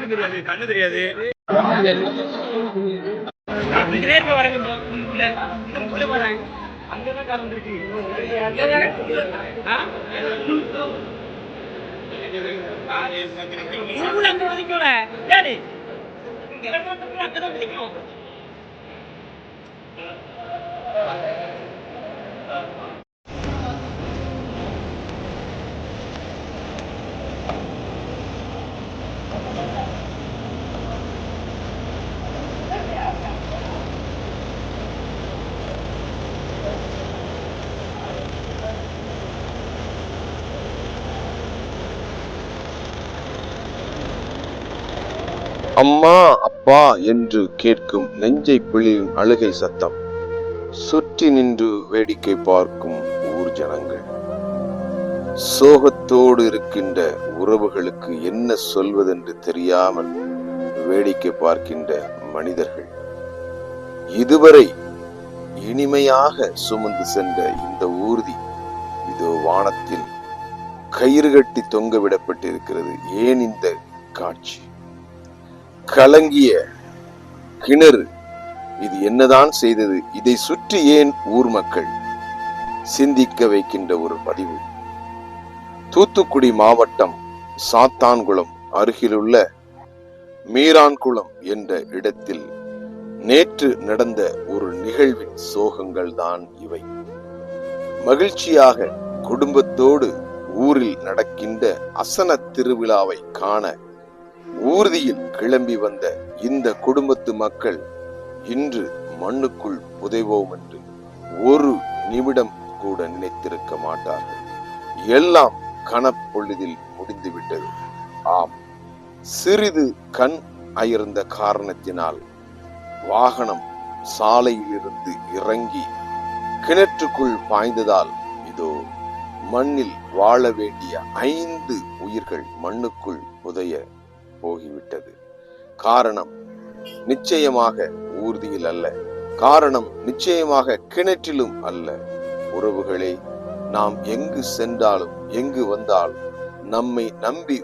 கண்ணு தெரியாது. அங்கதான் காரணம் இருக்கு. அம்மா அப்பா என்று கேட்கும் நெஞ்சை பிழியும் அழுகை சத்தம், சுற்றி நின்று வேடிக்கை பார்க்கும் ஊர் ஜனங்கள், சோகத்தோடு இருக்கின்ற உறவுகளுக்கு என்ன சொல்வதென்று தெரியாமல் வேடிக்கை பார்க்கின்ற மனிதர்கள், இதுவரை இனிமையாக சுமந்து சென்ற இந்த ஊர்தி இதோ வானத்தில் கயிறு கட்டி தொங்க விடப்பட்டிருக்கிறது. ஏன் இந்த காட்சி? கலங்கிய கிணறு இது என்னதான் செய்தது? இதை சுற்றி ஏன் ஊர் மக்கள்? சிந்திக்க வைக்கின்ற ஒரு பதிவு. தூத்துக்குடி மாவட்டம் சாத்தான்குளம் அருகிலுள்ள மீரான்குளம் என்ற இடத்தில் நேற்று நடந்த ஒரு நிகழ்வின் சோகங்கள் தான் இவை. மகிழ்ச்சியாக குடும்பத்தோடு ஊரில் நடக்கின்ற அசன திருவிழாவை காண ஊர்தியில் கிளம்பி வந்த இந்த குடும்பத்து மக்கள் இன்று மண்ணுக்குள் புதைவோம் என்று ஒரு நிமிடம் கூட நினைத்திருக்க மாட்டார்கள். எல்லாம் கனப்பொழுதில் முடிந்துவிட்டது. ஆம், சிறிது கண் அயர்ந்த காரணத்தினால் வாகனம் சாலையிலிருந்து இறங்கி கிணற்றுக்குள் பாய்ந்ததால் இதோ மண்ணில் வாழ வேண்டிய 5 உயிர்கள் மண்ணுக்குள் புதைய போகிவிட்டது. காரணம் நிச்சயமாக ஊர்தியில் அல்ல, காரணம் நிச்சயமாக கிணற்றிலும் அல்ல. உறவுகளே, நாம் எங்கு சென்றாலும் எங்கு வந்தாலும் நம்மை நம்பி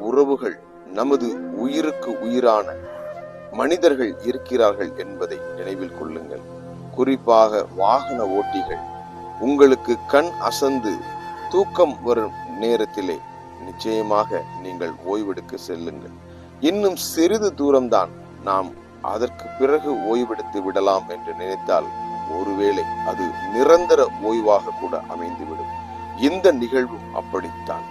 உறவுகள், நமது உயிருக்கு உயிரான மனிதர்கள் இருக்கிறார்கள் என்பதை நினைவில் கொள்ளுங்கள். குறிப்பாக வாகன ஓட்டிகள், உங்களுக்கு கண் அசந்து தூக்கம் வரும் நேரத்திலே நிச்சயமாக நீங்கள் ஓய்வெடுக்க செல்லுங்கள். இன்னும் சிறிது தூரம்தான், நாம் அதற்கு பிறகு ஓய்வெடுத்து விடலாம் என்று நினைத்தால் ஒருவேளை அது நிரந்தர ஓய்வாக கூட அமைந்துவிடும். இந்த நிகழ்வும் அப்படித்தான்.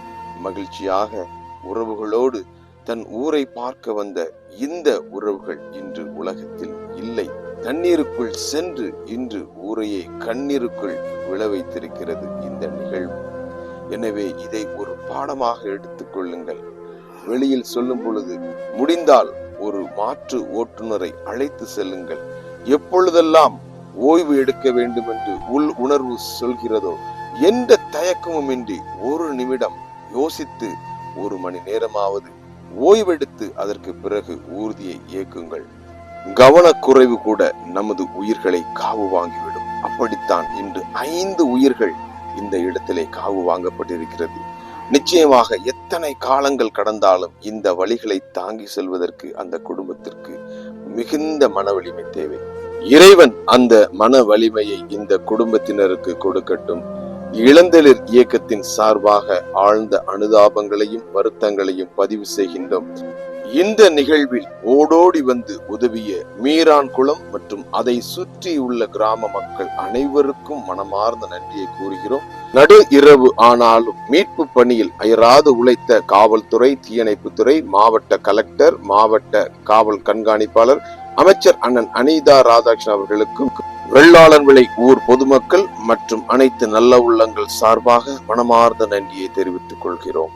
மகிழ்ச்சியாக உறவுகளோடு தன் ஊரை பார்க்க வந்த இந்த உறவுகள் இன்று உலகத்தில் இல்லை. தண்ணீருக்குள் சென்று இன்று ஊரையே கண்ணீருக்குள் விழ வைத்திருக்கிறது இந்த நிகழ்வு. எனவே இதை ஒரு பாடமாக எடுத்துக் கொள்ளுங்கள். வெளியில் சொல்லும் பொழுது முடிந்தால் ஒரு மாற்று ஓட்டுநரை அழைத்து செல்லுங்கள். எப்பொழுதெல்லாம் ஓய்வு எடுக்க வேண்டும் என்று உள் உணர்வு சொல்கிறதோ, எந்த தயக்கமும் இன்றி ஒரு நிமிடம் யோசித்து 1 மணி நேரமாவது ஓய்வெடுத்து அதற்கு பிறகு ஊர்தியை இயக்குங்கள். கவனக்குறைவு கூட நமது உயிர்களை காவு வாங்கிவிடும். அப்படித்தான் இன்று 5 உயிர்கள் இந்த இடத்திலே காவு வாங்கப்பட்டிருக்கிறது. நிச்சயமாக எத்தனை காலங்கள் கடந்தாலும் இந்த வழிகளை தாங்கி செல்வதற்கு அந்த குடும்பத்திற்கு மிகுந்த மன வலிமை தேவை. இறைவன் அந்த மன வலிமையை இந்த குடும்பத்தினருக்கு கொடுக்கட்டும். இளந்தளிர் இயக்கத்தின் சார்பாக ஆழ்ந்த அனுதாபங்களையும் வருத்தங்களையும் பதிவு செய்கின்றோம். இந்த நிகழ்வில் ஓடோடி வந்து உதவிய மீரான்குளம் மற்றும் அதை சுற்றி உள்ள கிராம மக்கள் அனைவருக்கும் மனமார்ந்த நன்றியை கூறுகிறோம். நடு இரவு ஆனாலும் மீட்பு பணியில் அயராது உழைத்த காவல்துறை, தீயணைப்புத்துறை, மாவட்ட கலெக்டர், மாவட்ட காவல் கண்காணிப்பாளர், அமைச்சர் அண்ணன் அனிதா ராதாகிருஷ்ணன் அவர்களுக்கும், வெள்ளாளன் விளை ஊர் பொதுமக்கள் மற்றும் அனைத்து நல்ல உள்ளங்கள் சார்பாக மனமார்ந்த நன்றியை தெரிவித்துக் கொள்கிறோம்.